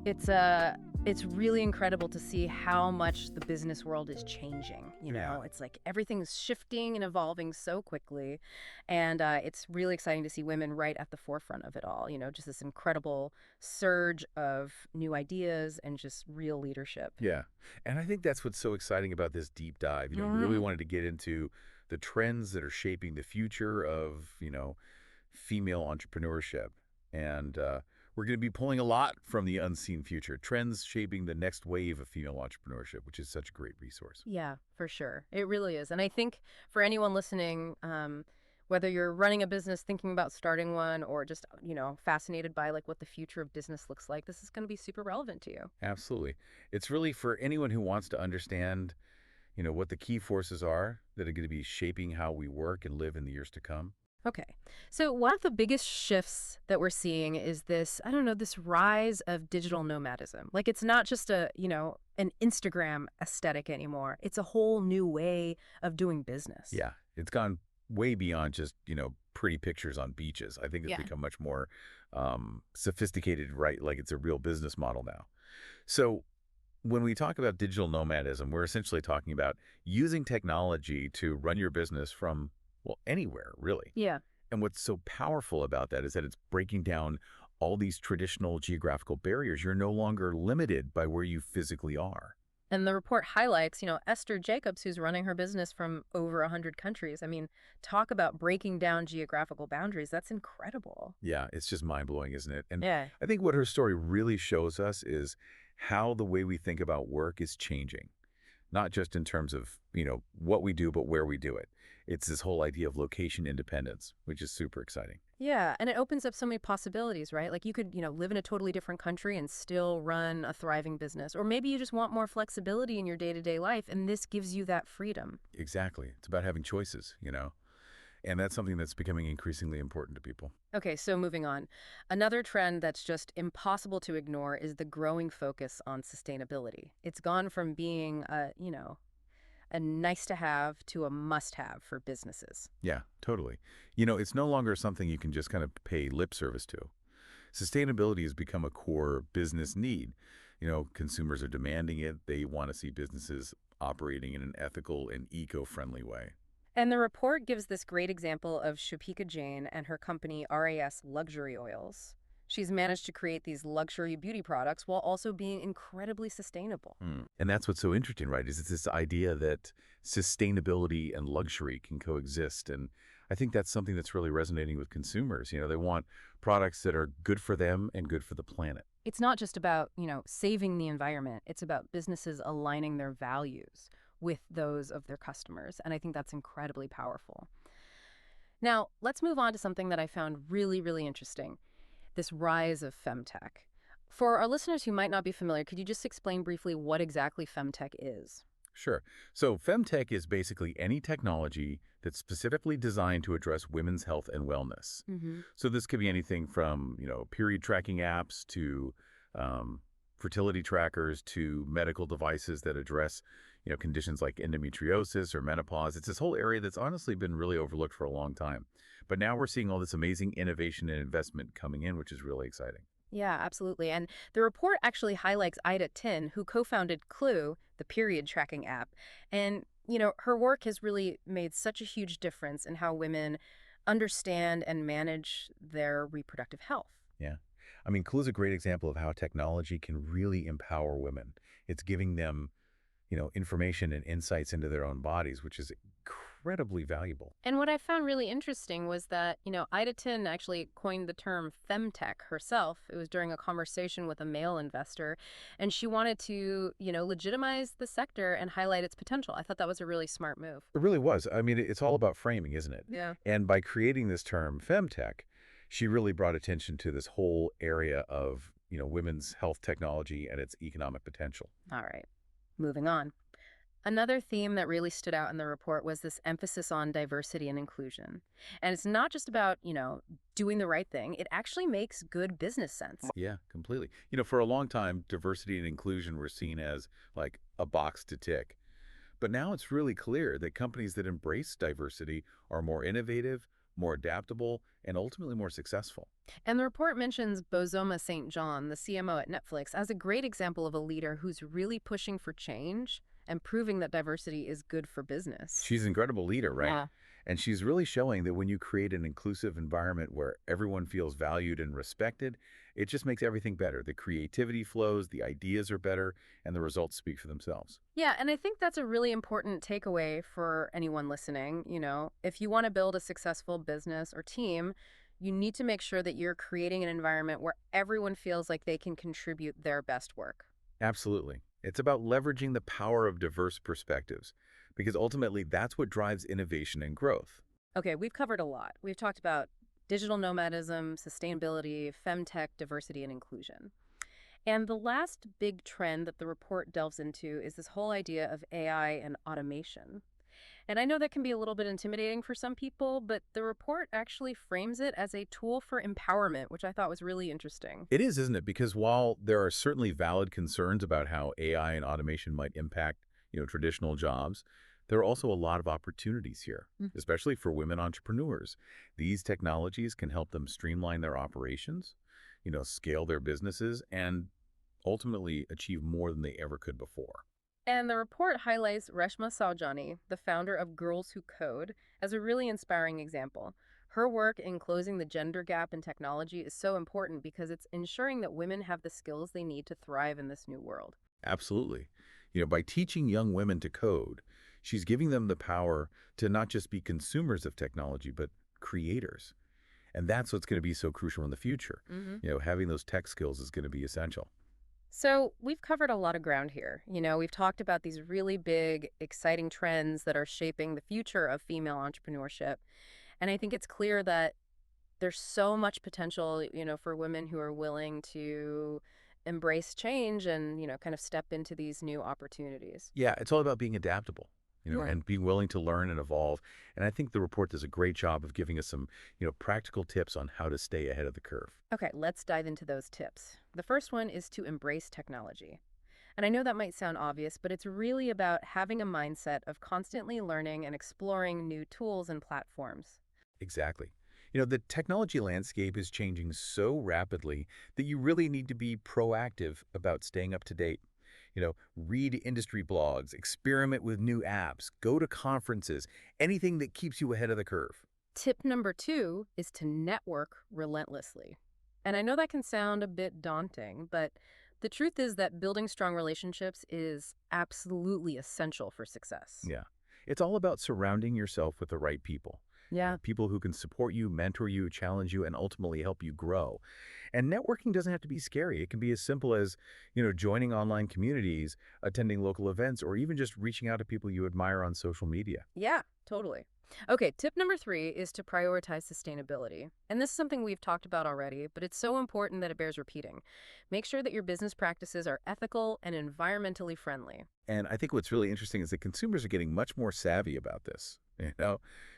It's really incredible to see how much the business world is changing. Yeah. It's like everything's shifting and evolving so quickly, and it's really exciting to see women right at the forefront of it all. Just this incredible surge of new ideas and just real leadership. Yeah. And I think that's what's so exciting about this deep dive. We really wanted to get into the trends that are shaping the future of, female entrepreneurship. And we're going to be pulling a lot from the unseen future, trends shaping the next wave of female entrepreneurship, which is such a great resource. Yeah, for sure. It really is. And I think for anyone listening, whether you're running a business, thinking about starting one, or just, fascinated by like what the future of business looks like, this is going to be super relevant to you. Absolutely. It's really for anyone who wants to understand, what the key forces are that are going to be shaping how we work and live in the years to come. Okay. So one of the biggest shifts that we're seeing is this, I don't know, this rise of digital nomadism. Like it's not just an Instagram aesthetic anymore. It's a whole new way of doing business. Yeah, it's gone way beyond just, pretty pictures on beaches. I think it's Yeah. become much more sophisticated, right? Like it's a real business model now. So when we talk about digital nomadism, we're essentially talking about using technology to run your business from, well, anywhere, really. Yeah. And what's so powerful about that is that it's breaking down all these traditional geographical barriers. You're no longer limited by where you physically are. And the report highlights, Esther Jacobs, who's running her business from over 100 countries. I mean, talk about breaking down geographical boundaries. That's incredible. Yeah, it's just mind-blowing, isn't it? And Yeah. I think what her story really shows us is how the way we think about work is changing. Not just in terms of, what we do, but where we do it. It's this whole idea of location independence, which is super exciting. Yeah, and it opens up so many possibilities, right? Like you could, live in a totally different country and still run a thriving business. Or maybe you just want more flexibility in your day-to-day life, and this gives you that freedom. Exactly. It's about having choices. And that's something that's becoming increasingly important to people. Okay, so moving on. Another trend that's just impossible to ignore is the growing focus on sustainability. It's gone from being a nice to have to a must have for businesses. Yeah, totally. It's no longer something you can just kind of pay lip service to. Sustainability has become a core business need. Consumers are demanding it. They want to see businesses operating in an ethical and eco-friendly way. And the report gives this great example of Shopika Jain and her company RAS Luxury Oils. She's managed to create these luxury beauty products while also being incredibly sustainable. And that's what's so interesting, right? Is it's this idea that sustainability and luxury can coexist. And I think that's something that's really resonating with consumers. They want products that are good for them and good for the planet. It's not just about, saving the environment. It's about businesses aligning their values with those of their customers. And I think that's incredibly powerful. Now, let's move on to something that I found really, really interesting. This rise of femtech. For our listeners who might not be familiar, could you just explain briefly what exactly femtech is? Sure. So femtech is basically any technology that's specifically designed to address women's health and wellness. So this could be anything from, period tracking apps to fertility trackers to medical devices that address, conditions like endometriosis or menopause. It's this whole area that's honestly been really overlooked for a long time. But now we're seeing all this amazing innovation and investment coming in, which is really exciting. Yeah, absolutely. And the report actually highlights Ida Tin, who co-founded Clue, the period tracking app. And, her work has really made such a huge difference in how women understand and manage their reproductive health. Yeah. I mean, Clue is a great example of how technology can really empower women. It's giving them, information and insights into their own bodies, which is incredibly valuable. And what I found really interesting was that, Ida Tin actually coined the term femtech herself. It was during a conversation with a male investor, and she wanted to, legitimize the sector and highlight its potential. I thought that was a really smart move. It really was. I mean, it's all about framing, isn't it? Yeah. And by creating this term femtech, she really brought attention to this whole area of, women's health technology and its economic potential. All right. Moving on. Another theme that really stood out in the report was this emphasis on diversity and inclusion. And it's not just about, doing the right thing. It actually makes good business sense. Yeah, completely. For a long time, diversity and inclusion were seen as like a box to tick. But now it's really clear that companies that embrace diversity are more innovative, more adaptable, and ultimately more successful. And the report mentions Bozoma St. John, the CMO at Netflix, as a great example of a leader who's really pushing for change and proving that diversity is good for business. She's an incredible leader, right? Yeah. And she's really showing that when you create an inclusive environment where everyone feels valued and respected, it just makes everything better. The creativity flows, the ideas are better, and the results speak for themselves. Yeah, and I think that's a really important takeaway for anyone listening. If you want to build a successful business or team, you need to make sure that you're creating an environment where everyone feels like they can contribute their best work. Absolutely. It's about leveraging the power of diverse perspectives, because ultimately that's what drives innovation and growth. Okay, we've covered a lot. We've talked about digital nomadism, sustainability, femtech, diversity, and inclusion. And the last big trend that the report delves into is this whole idea of AI and automation. And I know that can be a little bit intimidating for some people, but the report actually frames it as a tool for empowerment, which I thought was really interesting. It is, isn't it? Because while there are certainly valid concerns about how AI and automation might impact, traditional jobs, there are also a lot of opportunities here, Mm. especially for women entrepreneurs. These technologies can help them streamline their operations, scale their businesses, and ultimately achieve more than they ever could before. And the report highlights Reshma Saujani, the founder of Girls Who Code, as a really inspiring example. Her work in closing the gender gap in technology is so important because it's ensuring that women have the skills they need to thrive in this new world. Absolutely. By teaching young women to code, she's giving them the power to not just be consumers of technology, but creators. And that's what's going to be so crucial in the future. Hmm. Having those tech skills is going to be essential. So, we've covered a lot of ground here. We've talked about these really big, exciting trends that are shaping the future of female entrepreneurship. And I think it's clear that there's so much potential, for women who are willing to embrace change and, kind of step into these new opportunities. Yeah, it's all about being adaptable, Yeah. and being willing to learn and evolve. And I think the report does a great job of giving us some, practical tips on how to stay ahead of the curve. Okay, let's dive into those tips. The first one is to embrace technology. And I know that might sound obvious, but it's really about having a mindset of constantly learning and exploring new tools and platforms. Exactly. The technology landscape is changing so rapidly that you really need to be proactive about staying up to date. Read industry blogs, experiment with new apps, go to conferences, anything that keeps you ahead of the curve. Tip number two is to network relentlessly. And I know that can sound a bit daunting, but the truth is that building strong relationships is absolutely essential for success. Yeah. It's all about surrounding yourself with the right people. Yeah. People who can support you, mentor you, challenge you, and ultimately help you grow. And networking doesn't have to be scary. It can be as simple as, joining online communities, attending local events, or even just reaching out to people you admire on social media. Yeah, totally. Okay, tip number three is to prioritize sustainability. And this is something we've talked about already, but it's so important that it bears repeating. Make sure that your business practices are ethical and environmentally friendly. And I think what's really interesting is that consumers are getting much more savvy about this.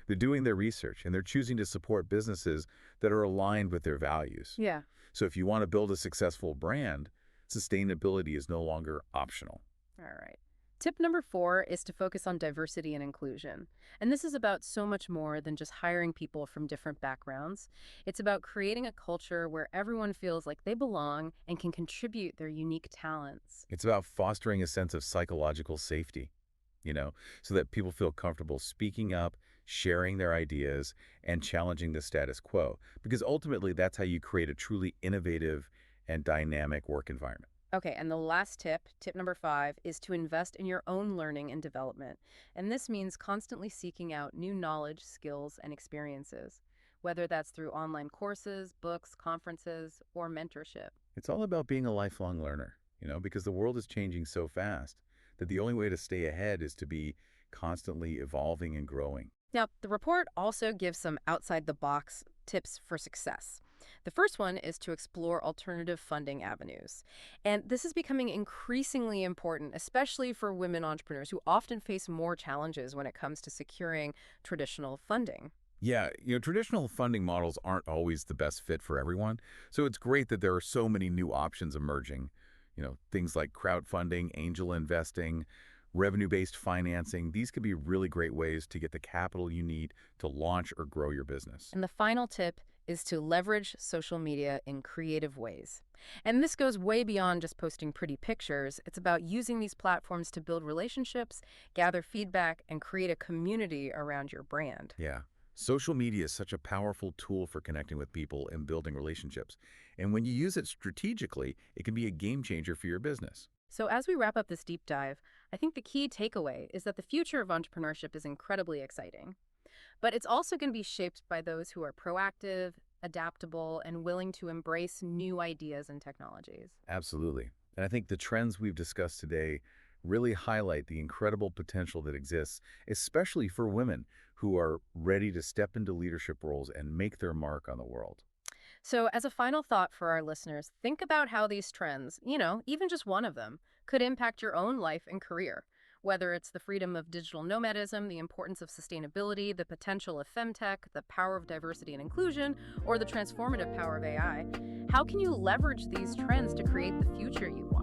They're doing their research and they're choosing to support businesses that are aligned with their values. Yeah. So if you want to build a successful brand, sustainability is no longer optional. All right. Tip number four is to focus on diversity and inclusion. And this is about so much more than just hiring people from different backgrounds. It's about creating a culture where everyone feels like they belong and can contribute their unique talents. It's about fostering a sense of psychological safety, so that people feel comfortable speaking up, sharing their ideas, and challenging the status quo. Because ultimately, that's how you create a truly innovative and dynamic work environment. Okay, and the last tip, tip number five, is to invest in your own learning and development. And this means constantly seeking out new knowledge, skills, and experiences, whether that's through online courses, books, conferences, or mentorship. It's all about being a lifelong learner, because the world is changing so fast that the only way to stay ahead is to be constantly evolving and growing. Now, the report also gives some outside the box tips for success. The first one is to explore alternative funding avenues. And this is becoming increasingly important, especially for women entrepreneurs who often face more challenges when it comes to securing traditional funding. Yeah, traditional funding models aren't always the best fit for everyone. So it's great that there are so many new options emerging. Things like crowdfunding, angel investing, revenue-based financing. These could be really great ways to get the capital you need to launch or grow your business. And the final tip is to leverage social media in creative ways. And this goes way beyond just posting pretty pictures. It's about using these platforms to build relationships, gather feedback, and create a community around your brand. Yeah. Social media is such a powerful tool for connecting with people and building relationships. And when you use it strategically, it can be a game changer for your business. So, as we wrap up this deep dive, I think the key takeaway is that the future of entrepreneurship is incredibly exciting. But it's also going to be shaped by those who are proactive, adaptable, and willing to embrace new ideas and technologies. Absolutely. And I think the trends we've discussed today really highlight the incredible potential that exists, especially for women who are ready to step into leadership roles and make their mark on the world. So, as a final thought for our listeners, think about how these trends, even just one of them, could impact your own life and career. Whether it's the freedom of digital nomadism, the importance of sustainability, the potential of femtech, the power of diversity and inclusion, or the transformative power of AI, how can you leverage these trends to create the future you want?